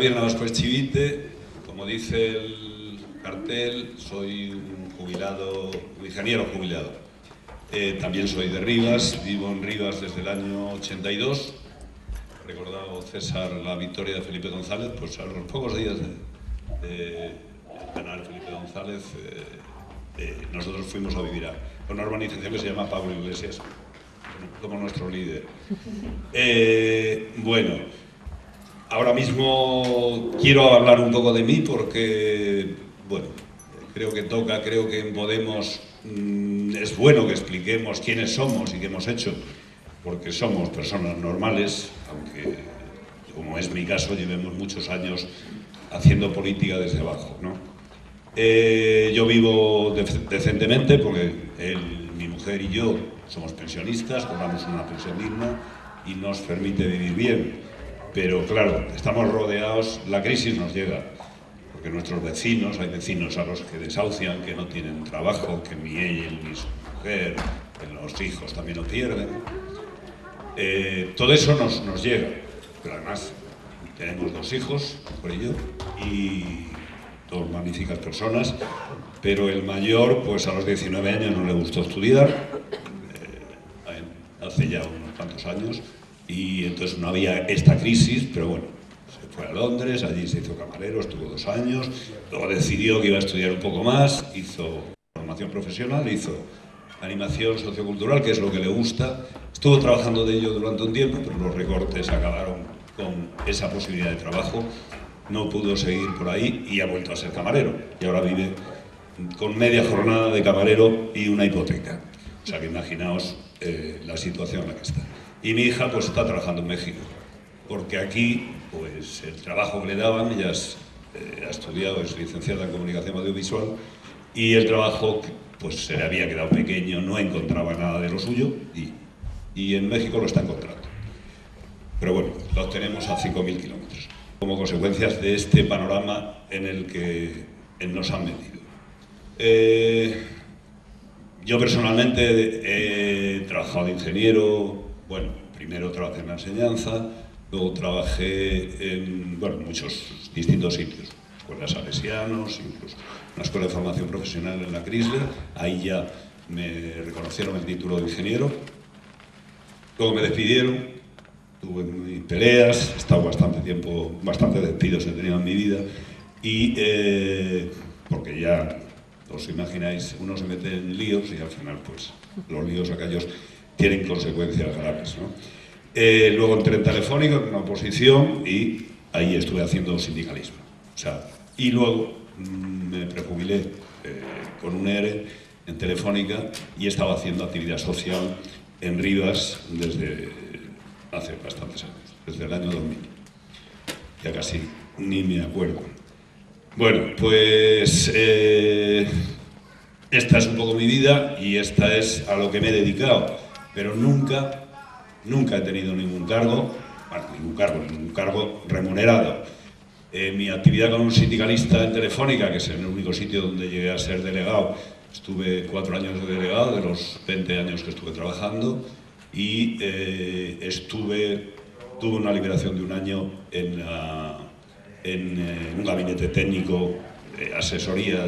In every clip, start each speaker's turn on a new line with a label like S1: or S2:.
S1: Javier Navasco Echivite, como dice el cartel, soy un jubilado, un ingeniero jubilado. También soy de Rivas, vivo en Rivas desde el año 82. Recordado César la victoria de Felipe González, pues a los pocos días de ganar Felipe González, nosotros fuimos a vivir a una urbanización que se llama Pablo Iglesias, como nuestro líder. Bueno, ahora mismo quiero hablar un poco de mí porque, bueno, creo que en Podemos es bueno que expliquemos quiénes somos y qué hemos hecho, porque somos personas normales, aunque, como es mi caso, llevemos muchos años haciendo política desde abajo, ¿no? Yo vivo decentemente porque mi mujer y yo somos pensionistas, cobramos una pensión digna y nos permite vivir bien. Pero claro, estamos rodeados, la crisis nos llega, porque nuestros vecinos, hay vecinos a los que desahucian, que no tienen trabajo, que ni él ni su mujer, que los hijos también lo pierden. Todo eso nos llega, pero además tenemos 2 hijos, por ello, y 2 magníficas personas, pero el mayor, pues a los 19 años no le gustó estudiar, hace ya unos cuantos años, y entonces no había esta crisis, pero bueno, se fue a Londres, allí se hizo camarero, estuvo 2 años, luego decidió que iba a estudiar un poco más, hizo formación profesional, hizo animación sociocultural, que es lo que le gusta, estuvo trabajando de ello durante un tiempo, pero los recortes acabaron con esa posibilidad de trabajo, no pudo seguir por ahí y ha vuelto a ser camarero, y ahora vive con media jornada de camarero y una hipoteca. O sea que imaginaos la situación en la que está. Y mi hija pues está trabajando en México, porque aquí pues el trabajo que le daban, ella ha estudiado, es licenciada en comunicación audiovisual, y el trabajo pues se le había quedado pequeño, no encontraba nada de lo suyo, y en México lo está encontrando. Pero bueno, lo tenemos a 5.000 kilómetros, como consecuencias de este panorama en el que nos han metido. Yo personalmente he trabajado de ingeniero, bueno, primero trabajé en la enseñanza, luego trabajé en muchos distintos sitios, escuelas salesianos, incluso una escuela de formación profesional en la Chrysler, ahí ya me reconocieron el título de ingeniero, luego me despidieron, tuve mis peleas, he estado bastante despidos he tenido en mi vida, y porque ya os imagináis, uno se mete en líos y al final pues los líos aquellos tienen consecuencias graves, ¿no? Luego entré en Telefónica con una oposición y ahí estuve haciendo sindicalismo. O sea, y luego me prejubilé con un ERE en Telefónica y estaba haciendo actividad social en Rivas desde hace bastantes años, desde el año 2000. Ya casi ni me acuerdo. Bueno, pues esta es un poco mi vida y esta es a lo que me he dedicado, pero nunca he tenido ningún cargo remunerado. Mi actividad como sindicalista en Telefónica, que es el único sitio donde llegué a ser delegado, estuve 4 años de delegado, de los 20 años que estuve trabajando, y tuve una liberación de 1 año en un gabinete técnico de asesoría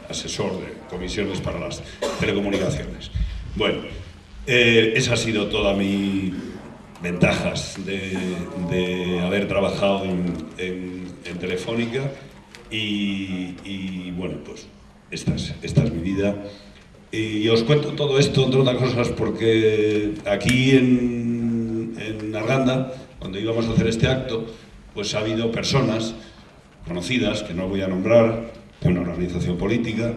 S1: asesor de comisiones para las telecomunicaciones. Bueno, esa ha sido toda mi ventajas de haber trabajado en Telefónica y bueno, pues esta es mi vida. Y os cuento todo esto, entre otras cosas, porque aquí en Arganda, cuando íbamos a hacer este acto, pues ha habido personas conocidas, que no voy a nombrar, de una organización política,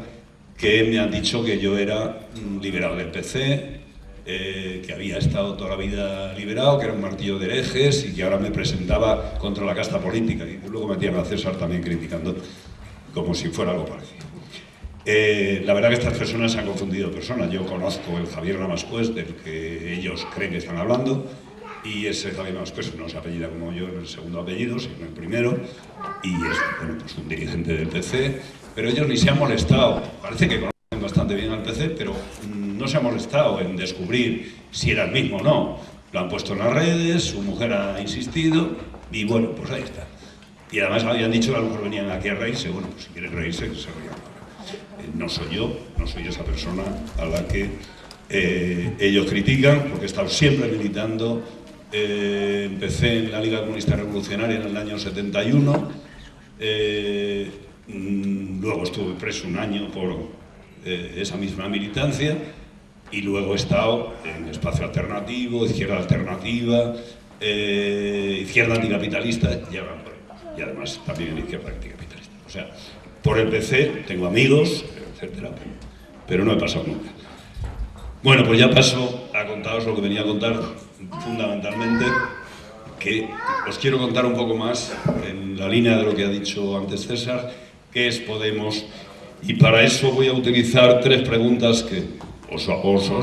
S1: que me han dicho que yo era liberal del PC, que había estado toda la vida liberado, que era un martillo de herejes y que ahora me presentaba contra la casta política. Y luego metían a César también criticando como si fuera algo parecido. La verdad que estas personas se han confundido personas. Yo conozco el Javier Ramascués, del que ellos creen que están hablando, y ese Javier Ramascués no se apellida como yo en el segundo apellido, sino en el primero, y es pues un dirigente del PC, pero ellos ni se han molestado. Parece que conocen bastante bien al PC, pero no se ha molestado en descubrir si era el mismo o no. Lo han puesto en las redes, su mujer ha insistido, y bueno, pues ahí está. Y además habían dicho que a lo mejor venían aquí a reírse. Bueno, pues si quieren reírse, que se rían. No soy yo, no soy esa persona a la que ellos critican, porque he estado siempre militando. Empecé en la Liga Comunista Revolucionaria en el año 71, luego estuve preso un año por esa misma militancia, y luego he estado en Espacio Alternativo, Izquierda Alternativa, Izquierda Anticapitalista, y además también en Izquierda Anticapitalista. O sea, por el PC tengo amigos, etcétera, pero no he pasado nunca. Bueno, pues ya paso a contaros lo que venía a contar, fundamentalmente, que os quiero contar un poco más en la línea de lo que ha dicho antes César, qué es Podemos, y para eso voy a utilizar 3 preguntas que os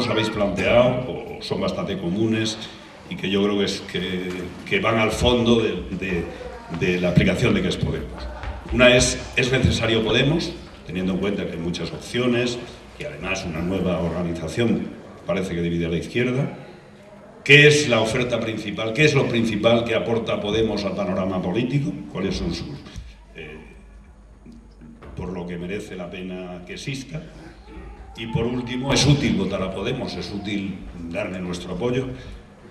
S1: habéis planteado, o son bastante comunes, y que yo creo que van al fondo de la aplicación de qué es Podemos. Una ¿es necesario Podemos? Teniendo en cuenta que hay muchas opciones, y además una nueva organización parece que divide a la izquierda. ¿Qué es la oferta principal? ¿Qué es lo principal que aporta Podemos al panorama político? ¿Cuáles son sus... por lo que merece la pena que exista? Y por último, ¿es útil votar a Podemos? ¿Es útil darle nuestro apoyo?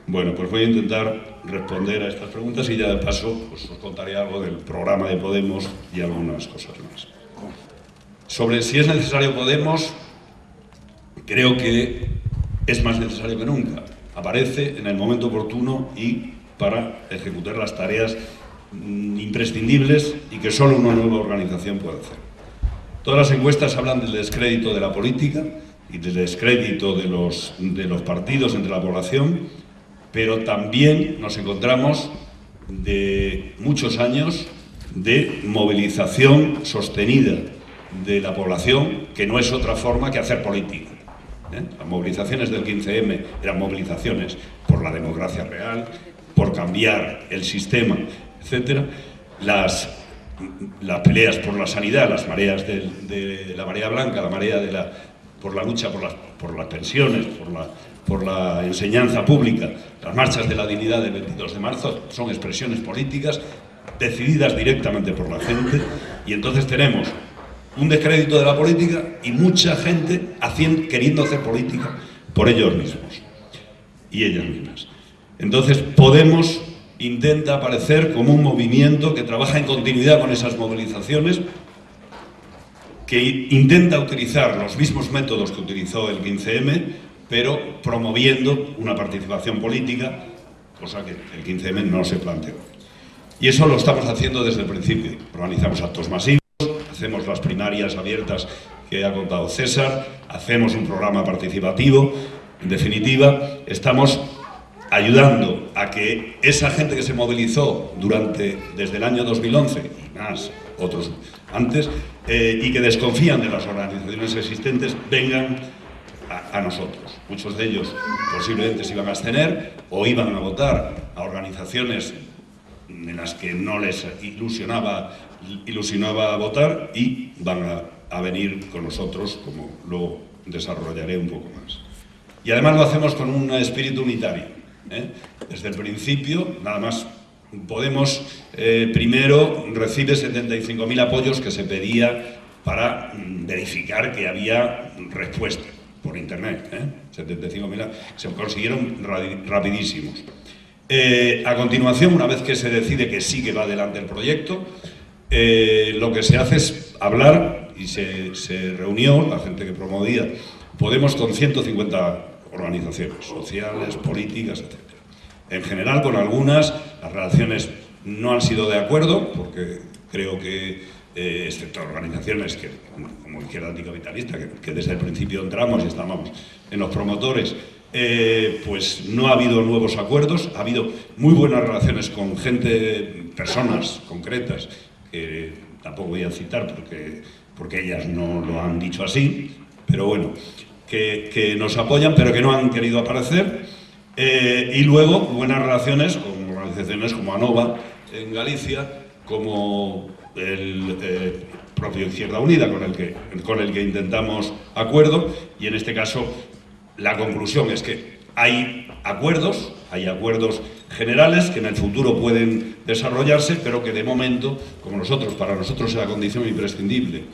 S1: Bueno, pues voy a intentar responder a estas preguntas y ya de paso pues, os contaré algo del programa de Podemos y algunas cosas más. Sobre si es necesario Podemos, creo que es más necesario que nunca. Aparece en el momento oportuno y para ejecutar las tareas imprescindibles y que solo una nueva organización puede hacer. Todas las encuestas hablan del descrédito de la política y del descrédito de los partidos entre la población, pero también nos encontramos de muchos años de movilización sostenida de la población, que no es otra forma que hacer política. Las movilizaciones del 15M eran movilizaciones por la democracia real, por cambiar el sistema, etc. Las peleas por la sanidad, las mareas de la marea blanca, la marea por la lucha por las pensiones, por la enseñanza pública, las marchas de la dignidad del 22 de marzo, son expresiones políticas decididas directamente por la gente, y entonces tenemos un descrédito de la política y mucha gente queriendo hacer política por ellos mismos y ellas mismas. Entonces Podemos intenta aparecer como un movimiento que trabaja en continuidad con esas movilizaciones, que intenta utilizar los mismos métodos que utilizó el 15M, pero promoviendo una participación política, cosa que el 15M no se planteó. Y eso lo estamos haciendo desde el principio. Organizamos actos masivos, hacemos las primarias abiertas que ha contado César, hacemos un programa participativo. En definitiva, estamos ayudando a que esa gente que se movilizó desde el año 2011 y más, otros antes, y que desconfían de las organizaciones existentes, vengan a nosotros. Muchos de ellos posiblemente se iban a abstener o iban a votar a organizaciones en las que no les ilusionaba votar, y van a venir con nosotros, como lo desarrollaré un poco más. Y además lo hacemos con un espíritu unitario. Desde el principio, nada más, Podemos primero recibe 75.000 apoyos que se pedía para verificar que había respuesta por internet. 75.000 se consiguieron rapidísimos. A continuación, una vez que se decide que sí que va adelante el proyecto, lo que se hace es hablar, y se reunió la gente que promovía Podemos con 150 organizaciones sociales, políticas, etc. En general, con algunas las relaciones no han sido de acuerdo, porque creo que, excepto organizaciones como Izquierda Anticapitalista, que desde el principio entramos y estábamos en los promotores, pues no ha habido nuevos acuerdos. Ha habido muy buenas relaciones con personas concretas, que tampoco voy a citar porque ellas no lo han dicho así, pero bueno, que nos apoyan, pero que no han querido aparecer. Y luego buenas relaciones con organizaciones como ANOVA en Galicia, como el propio Izquierda Unida, con el que intentamos acuerdo, y en este caso la conclusión es que hay acuerdos generales que en el futuro pueden desarrollarse, pero que de momento, para nosotros es la condición imprescindible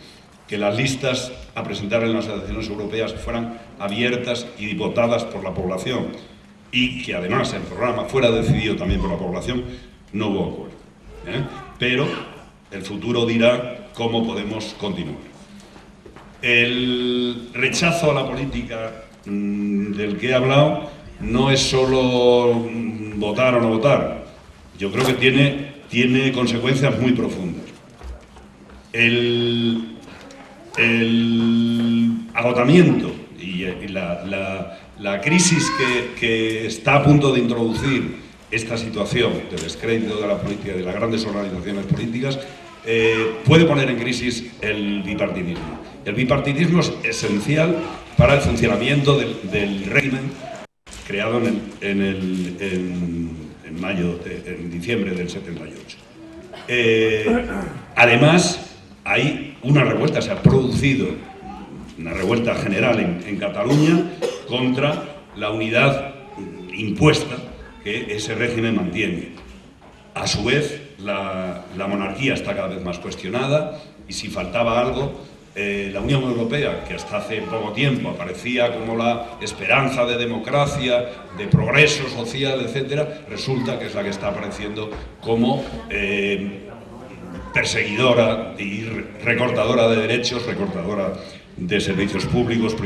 S1: que las listas a presentar en las elecciones europeas fueran abiertas y votadas por la población, y que además el programa fuera decidido también por la población, no hubo acuerdo. Pero el futuro dirá cómo podemos continuar. El rechazo a la política del que he hablado no es solo votar o no votar. Yo creo que tiene consecuencias muy profundas. El agotamiento y la crisis que está a punto de introducir esta situación de descrédito de la política y de las grandes organizaciones políticas puede poner en crisis el bipartidismo. El bipartidismo es esencial para el funcionamiento del régimen creado en diciembre del 78. Además, hay una revuelta, se ha producido una revuelta general en Cataluña contra la unidad impuesta que ese régimen mantiene. A su vez, la monarquía está cada vez más cuestionada, y si faltaba algo, la Unión Europea, que hasta hace poco tiempo aparecía como la esperanza de democracia, de progreso social, etc., resulta que es la que está apareciendo como perseguidora y recortadora de derechos, recortadora de servicios públicos,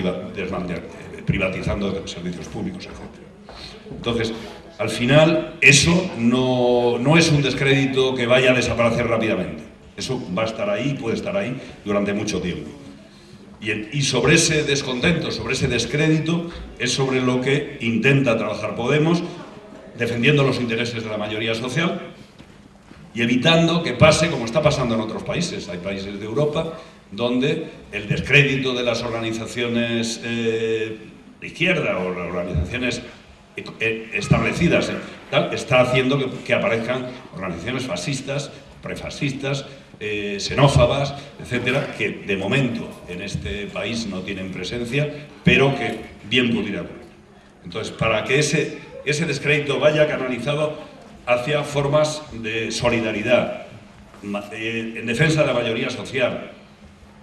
S1: privatizando servicios públicos, etc. Entonces, al final, eso no es un descrédito que vaya a desaparecer rápidamente. Eso va a estar ahí, puede estar ahí durante mucho tiempo. Y sobre ese descontento, sobre ese descrédito, es sobre lo que intenta trabajar Podemos, defendiendo los intereses de la mayoría social y evitando que pase como está pasando en otros países. Hay países de Europa donde el descrédito de las organizaciones de izquierda o las organizaciones establecidas está haciendo que aparezcan organizaciones fascistas, prefascistas, xenófobas, etcétera, que de momento en este país no tienen presencia, pero que bien pudiera ocurrir. Entonces, para que ese descrédito vaya canalizado hacia formas de solidaridad, en defensa de la mayoría social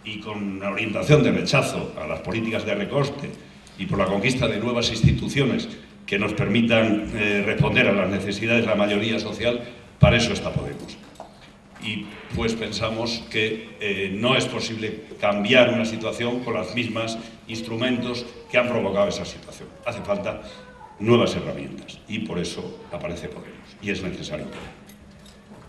S1: y con la orientación de rechazo a las políticas de recorte y por la conquista de nuevas instituciones que nos permitan responder a las necesidades de la mayoría social, para eso está Podemos. Y pues pensamos que no es posible cambiar una situación con los mismos instrumentos que han provocado esa situación. Hace falta nuevas herramientas y por eso aparece Podemos y es necesario.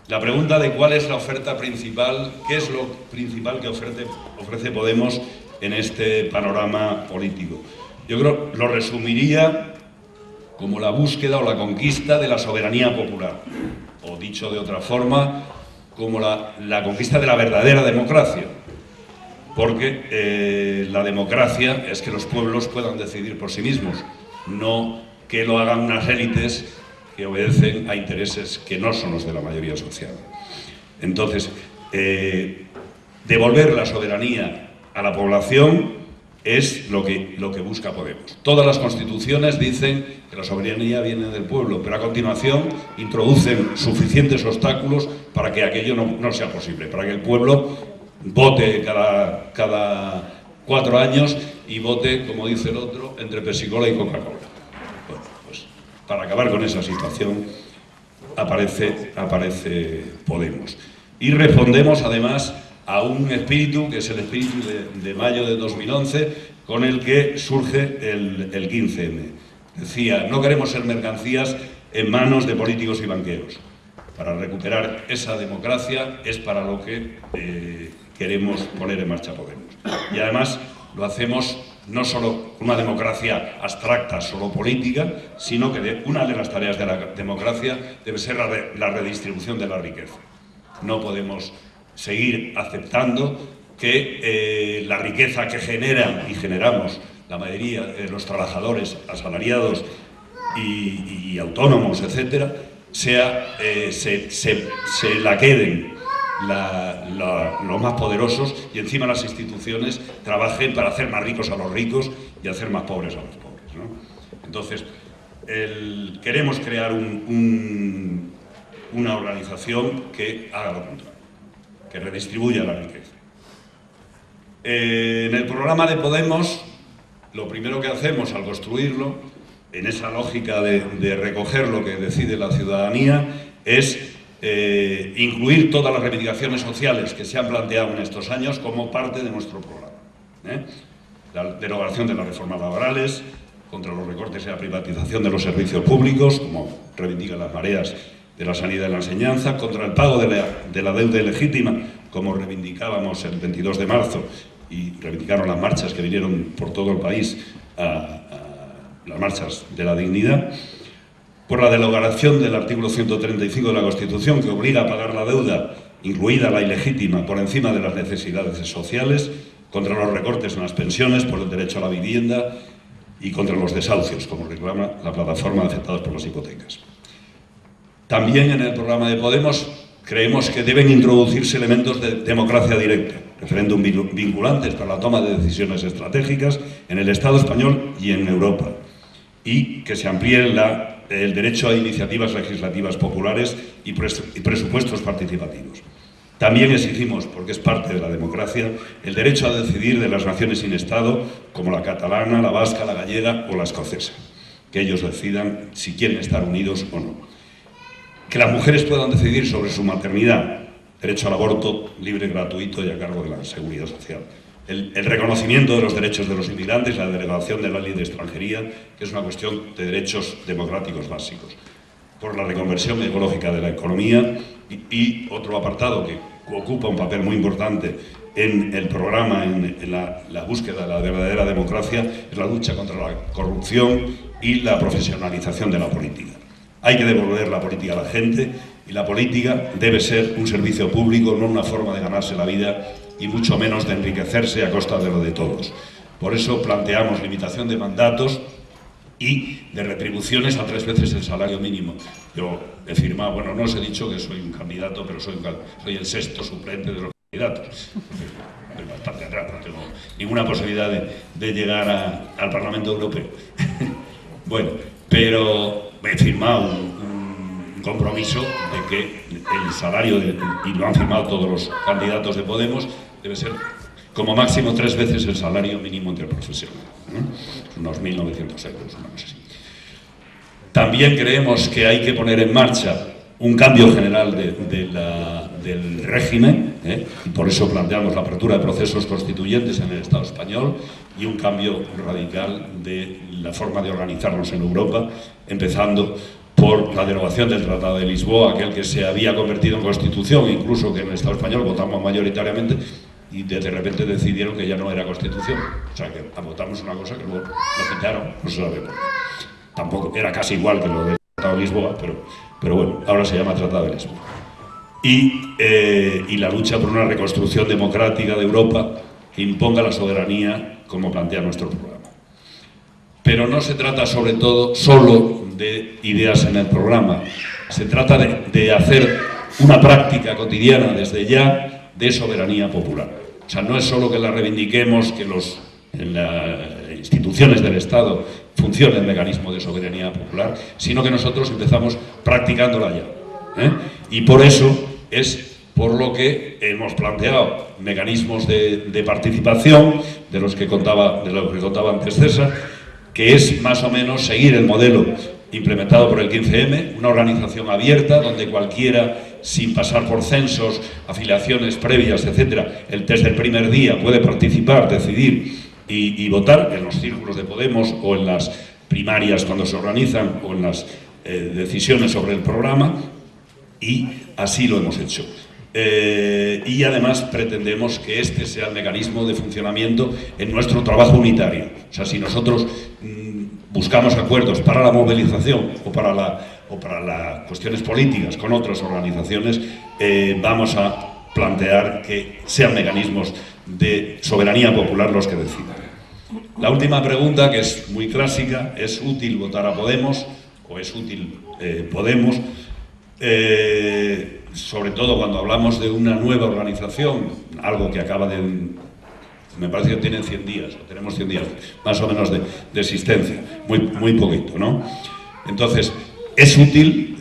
S1: La pregunta de cuál es la oferta principal, qué es lo principal que ofrece Podemos en este panorama político. Yo creo que lo resumiría como la búsqueda o la conquista de la soberanía popular, o dicho de otra forma, como la conquista de la verdadera democracia, porque la democracia es que los pueblos puedan decidir por sí mismos, no que lo hagan unas élites que obedecen a intereses que no son los de la mayoría social. Entonces, devolver la soberanía a la población es lo que busca Podemos. Todas las constituciones dicen que la soberanía viene del pueblo, pero a continuación introducen suficientes obstáculos para que aquello no sea posible, para que el pueblo vote cada 4 años y vote, como dice el otro, entre Pepsi-Cola y Coca-Cola. Bueno, pues para acabar con esa situación aparece Podemos. Y respondemos además a un espíritu, que es el espíritu de mayo de 2011, con el que surge el 15M. Decía, no queremos ser mercancías en manos de políticos y banqueros. Para recuperar esa democracia es para lo que queremos poner en marcha Podemos. Y además lo hacemos no solo una democracia abstracta, solo política, sino que una de las tareas de la democracia debe ser la redistribución de la riqueza. No podemos seguir aceptando que la riqueza que generan y generamos la mayoría de los trabajadores asalariados y autónomos, etcétera, se la queden los más poderosos y encima las instituciones trabajen para hacer más ricos a los ricos y hacer más pobres a los pobres, ¿no? Entonces, queremos crear una organización que haga lo contrario, que redistribuya la riqueza. En el programa de Podemos, lo primero que hacemos al construirlo, en esa lógica de recoger lo que decide la ciudadanía, es incluir todas las reivindicaciones sociales que se han planteado en estos años como parte de nuestro programa. La derogación de las reformas laborales, contra los recortes y la privatización de los servicios públicos, como reivindican las mareas de la sanidad y la enseñanza, contra el pago de la deuda ilegítima, como reivindicábamos el 22 de marzo y reivindicaron las marchas que vinieron por todo el país, las marchas de la dignidad, por la derogación del artículo 135 de la Constitución, que obliga a pagar la deuda, incluida la ilegítima, por encima de las necesidades sociales, contra los recortes en las pensiones, por el derecho a la vivienda y contra los desahucios, como reclama la plataforma de afectados por las hipotecas. También en el programa de Podemos creemos que deben introducirse elementos de democracia directa, referéndum vinculantes para la toma de decisiones estratégicas en el Estado español y en Europa, y que se amplíe el derecho a iniciativas legislativas populares y presupuestos participativos. También exigimos, porque es parte de la democracia, el derecho a decidir de las naciones sin Estado, como la catalana, la vasca, la gallega o la escocesa, que ellos decidan si quieren estar unidos o no. Que las mujeres puedan decidir sobre su maternidad, derecho al aborto libre, gratuito y a cargo de la seguridad social. El reconocimiento de los derechos de los inmigrantes, la derogación de la ley de extranjería, que es una cuestión de derechos democráticos básicos. Por la reconversión ecológica de la economía y otro apartado que ocupa un papel muy importante en el programa, en la búsqueda de la verdadera democracia, es la lucha contra la corrupción y la profesionalización de la política. Hay que devolver la política a la gente y la política debe ser un servicio público, no una forma de ganarse la vida y mucho menos de enriquecerse a costa de lo de todos. Por eso planteamos limitación de mandatos y de retribuciones a 3 veces el salario mínimo. Yo he firmado, bueno, no os he dicho que soy un candidato, pero soy el 6º suplente de los candidatos. Estoy bastante atrás, no tengo ninguna posibilidad de llegar al Parlamento Europeo. Bueno, pero he firmado un compromiso de que el salario, y lo han firmado todos los candidatos de Podemos, debe ser como máximo 3 veces el salario mínimo interprofesional, unos 1.900 euros, una cosa así. También creemos que hay que poner en marcha un cambio general del régimen, y por eso planteamos la apertura de procesos constituyentes en el Estado español y un cambio radical de la forma de organizarnos en Europa, empezando por la derogación del Tratado de Lisboa, aquel que se había convertido en Constitución, incluso que en el Estado español votamos mayoritariamente, y de repente decidieron que ya no era Constitución. O sea, que votamos una cosa que luego lo quitaron, no se sabe por qué. Tampoco, era casi igual que lo del Tratado de Lisboa, pero bueno, ahora se llama Tratado de Lisboa. Y la lucha por una reconstrucción democrática de Europa que imponga la soberanía, como plantea nuestro programa. Pero no se trata sobre todo solo de ideas en el programa, se trata de hacer una práctica cotidiana desde ya de soberanía popular. O sea, no es solo que la reivindiquemos, que en las instituciones del Estado funcione el mecanismo de soberanía popular, sino que nosotros empezamos practicándola ya. Y por eso es por lo que hemos planteado mecanismos de participación, de los que contaba antes César, que es más o menos seguir el modelo implementado por el 15M, una organización abierta donde cualquiera, sin pasar por censos, afiliaciones previas, etcétera, el test del primer día puede participar, decidir y votar en los círculos de Podemos o en las primarias cuando se organizan o en las decisiones sobre el programa, y así lo hemos hecho. Y además pretendemos que este sea el mecanismo de funcionamiento en nuestro trabajo unitario. O sea, si nosotros buscamos acuerdos para la movilización o para las cuestiones políticas con otras organizaciones, vamos a plantear que sean mecanismos de soberanía popular los que decidan. La última pregunta, que es muy clásica: ¿es útil votar a Podemos o es útil Podemos? Sobre todo cuando hablamos de una nueva organización, algo que acaba de... me parece que tienen 100 días, o tenemos 100 días más o menos de existencia, muy poquito, ¿no? Entonces, es útil.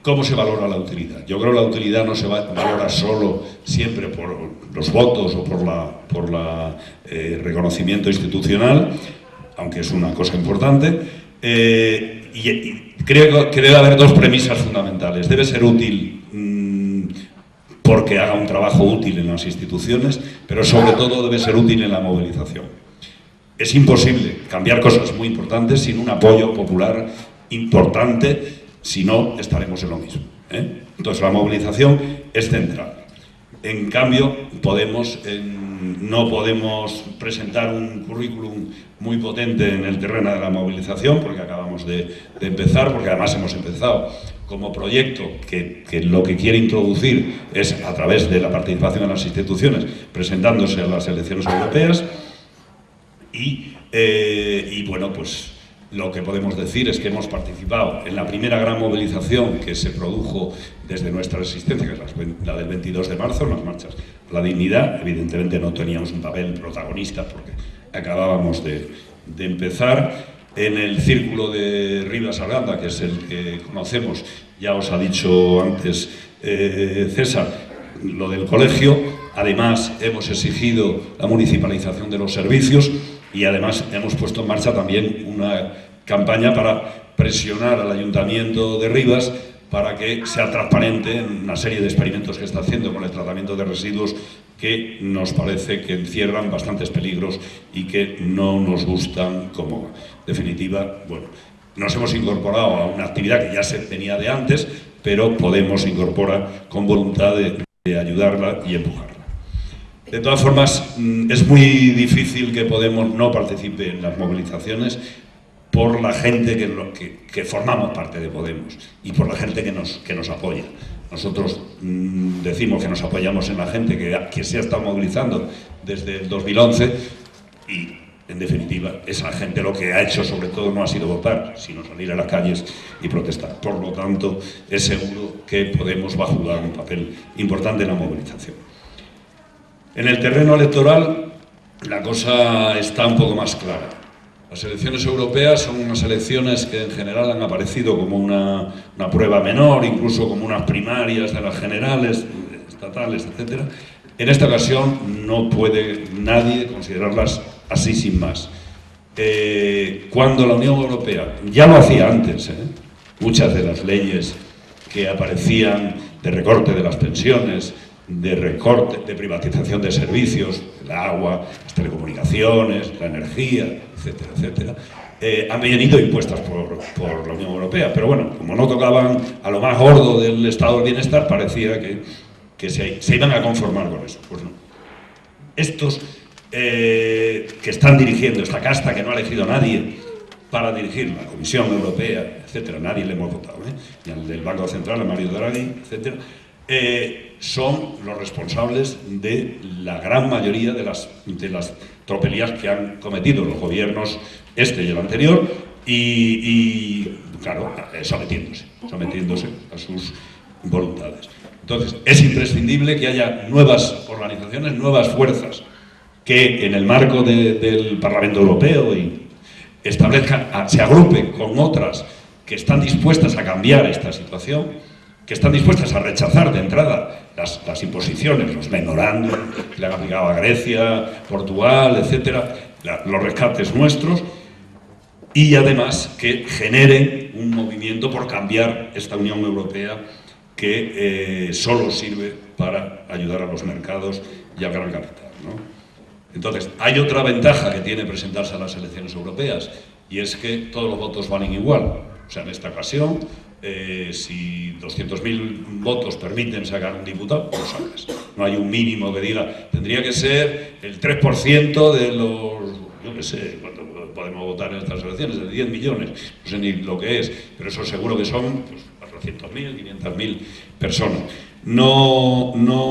S1: ¿Cómo se valora la utilidad? Yo creo que la utilidad no se valora solo siempre por los votos o por la reconocimiento institucional, aunque es una cosa importante. Y creo que debe haber dos premisas fundamentales. Debe ser útil porque haga un trabajo útil en las instituciones, pero sobre todo debe ser útil en la movilización. Es imposible cambiar cosas muy importantes sin un apoyo popular importante. Si no, estaremos en lo mismo, ¿eh? Entonces, la movilización es central. En cambio, no podemos presentar un currículum muy potente en el terreno de la movilización, porque acabamos de empezar, porque además hemos empezado como proyecto que lo que quiere introducir es, a través de la participación en las instituciones, presentándose a las elecciones europeas. Y bueno, pues lo que podemos decir es que hemos participado en la primera gran movilización que se produjo desde nuestra existencia, que es la del 22 de marzo, en las marchas por la dignidad. Evidentemente no teníamos un papel protagonista porque acabábamos de empezar. En el círculo de Rivas Arganda, que es el que conocemos, ya os ha dicho antes César, lo del colegio. Además, hemos exigido la municipalización de los servicios y además hemos puesto en marcha también una campaña para presionar al Ayuntamiento de Rivas para que sea transparente en una serie de experimentos que está haciendo con el tratamiento de residuos, que nos parece que encierran bastantes peligros y que no nos gustan. Como definitiva, bueno, nos hemos incorporado a una actividad que ya se tenía de antes, pero Podemos incorpora con voluntad de ayudarla y empujarla. De todas formas, es muy difícil que Podemos no participe en las movilizaciones por la gente que formamos parte de Podemos y por la gente que nos apoya. Nosotros decimos que nos apoyamos en la gente que se ha estado movilizando desde el 2011 y, en definitiva, esa gente lo que ha hecho sobre todo no ha sido votar, sino salir a las calles y protestar. Por lo tanto, es seguro que Podemos va a jugar un papel importante en la movilización. En el terreno electoral la cosa está un poco más clara. Las elecciones europeas son unas elecciones que en general han aparecido como una prueba menor, incluso como unas primarias de las generales, estatales, etc. En esta ocasión no puede nadie considerarlas así sin más. Cuando la Unión Europea, ya lo hacía antes, muchas de las leyes que aparecían de recorte de las pensiones, de recorte, de privatización de servicios, el agua, las telecomunicaciones, la energía, etcétera, etcétera, han venido impuestas por la Unión Europea. Pero bueno, como no tocaban a lo más gordo del estado del bienestar, parecía que se iban a conformar con eso. Pues no. Estos que están dirigiendo esta casta que no ha elegido nadie para dirigir la Comisión Europea, etcétera, nadie le hemos votado, ni al del Banco Central, a Mario Draghi, etcétera, son los responsables de la gran mayoría de las tropelías que han cometido los gobiernos este y el anterior y claro, sometiéndose a sus voluntades. Entonces, es imprescindible que haya nuevas organizaciones, nuevas fuerzas que en el marco del Parlamento Europeo establezcan, se agrupen con otras que están dispuestas a cambiar esta situación, que están dispuestas a rechazar de entrada las imposiciones, los memorándum que le han aplicado a Grecia, Portugal, etcétera, los rescates nuestros, y además que generen un movimiento por cambiar esta Unión Europea que solo sirve para ayudar a los mercados y al gran capital, ¿no? Entonces, hay otra ventaja que tiene presentarse a las elecciones europeas, y es que todos los votos valen igual. O sea, en esta ocasión, si 200.000 votos permiten sacar un diputado, lo sacas. No hay un mínimo que diga, tendría que ser el 3% de los, yo qué sé, cuánto podemos votar en estas elecciones, de 10 millones, no sé ni lo que es, pero eso seguro que son pues, 400.000, 500.000 personas. No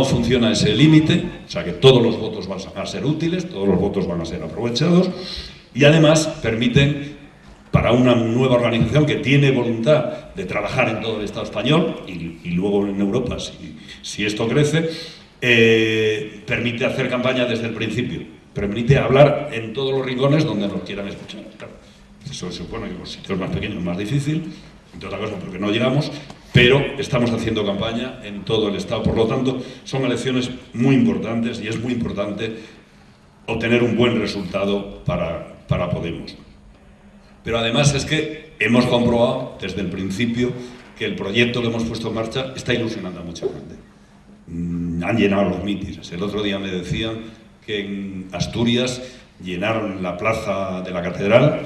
S1: funciona ese límite, o sea que todos los votos van a ser útiles, todos los votos van a ser aprovechados, y además permiten, para una nueva organización que tiene voluntad de trabajar en todo el Estado español y luego en Europa, si esto crece, permite hacer campaña desde el principio, permite hablar en todos los rincones donde nos quieran escuchar. Claro. Eso se supone que con sitios más pequeños es más difícil, entre otras cosas porque no llegamos, pero estamos haciendo campaña en todo el Estado. Por lo tanto, son elecciones muy importantes y es muy importante obtener un buen resultado para Podemos. Pero además es que hemos comprobado desde el principio que el proyecto que hemos puesto en marcha está ilusionando a mucha gente. Han llenado los mítines. El otro día me decían que en Asturias llenaron la plaza de la Catedral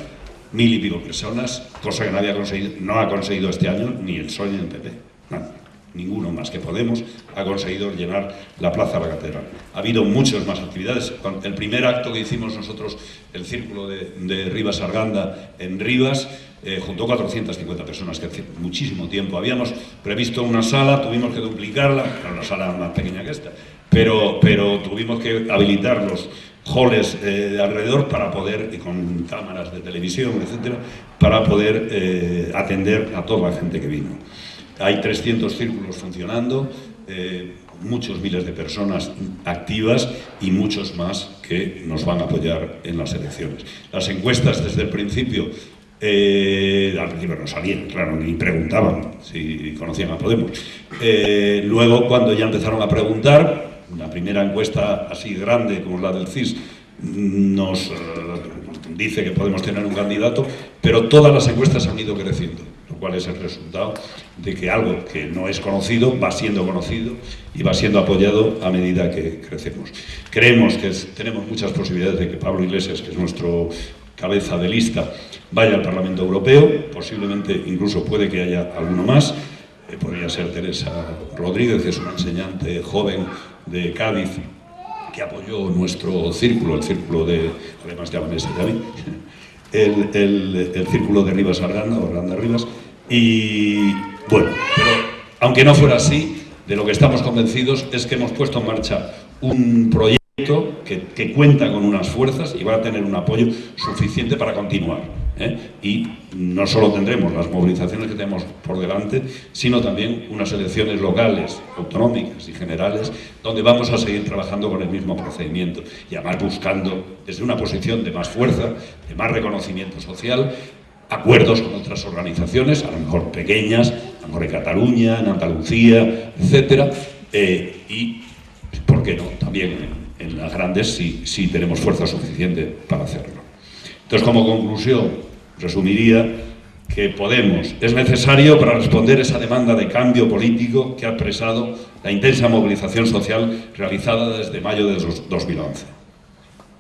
S1: 1000 y pico personas, cosa que no ha conseguido este año ni el PSOE ni el PP. Nada. Ninguno más que Podemos ha conseguido llenar la plaza de la Catedral. Ha habido muchas más actividades. El primer acto que hicimos nosotros, el círculo de Rivas Arganda en Rivas, juntó 450 personas, que hace muchísimo tiempo. Habíamos previsto una sala, tuvimos que duplicarla, era una sala más pequeña que esta, pero tuvimos que habilitar los halls de alrededor para poder, y con cámaras de televisión, etcétera, para poder atender a toda la gente que vino. Hay 300 círculos funcionando, muchos miles de personas activas y muchos más que nos van a apoyar en las elecciones. Las encuestas desde el principio, al principio no salían, claro, ni preguntaban si conocían a Podemos. Luego, cuando ya empezaron a preguntar, la primera encuesta así grande como la del CIS nos dice que podemos tener un candidato, pero todas las encuestas han ido creciendo, lo cual es el resultado de que algo que no es conocido va siendo conocido y va siendo apoyado a medida que crecemos. Creemos que tenemos muchas posibilidades de que Pablo Iglesias, que es nuestro cabeza de lista, vaya al Parlamento Europeo, posiblemente incluso puede que haya alguno más, podría ser Teresa Rodríguez, que es una enseñante joven de Cádiz, que apoyó nuestro círculo, el círculo de, además de Vanessa y David, el círculo de Rivas Arganda, o Arganda Rivas, y bueno, pero aunque no fuera así, de lo que estamos convencidos es que hemos puesto en marcha un proyecto que cuenta con unas fuerzas y va a tener un apoyo suficiente para continuar, y no solo tendremos las movilizaciones que tenemos por delante, sino también unas elecciones locales, autonómicas y generales, donde vamos a seguir trabajando con el mismo procedimiento y además buscando desde una posición de más fuerza, de más reconocimiento social, acuerdos con otras organizaciones, a lo mejor pequeñas, a lo mejor en Cataluña, en Andalucía, etcétera, y, ¿por qué no?, también en las grandes si tenemos fuerza suficiente para hacerlo. Entonces, como conclusión, resumiría que Podemos es necesario para responder esa demanda de cambio político que ha expresado la intensa movilización social realizada desde mayo de 2011.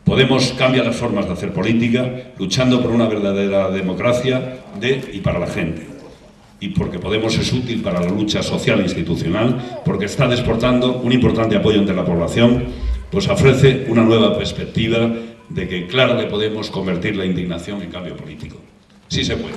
S1: Podemos cambia las formas de hacer política, luchando por una verdadera democracia de y para la gente. Y porque Podemos es útil para la lucha social e institucional, porque está desportando un importante apoyo entre la población, pues ofrece una nueva perspectiva de que claro que podemos convertir la indignación en cambio político. Sí se puede.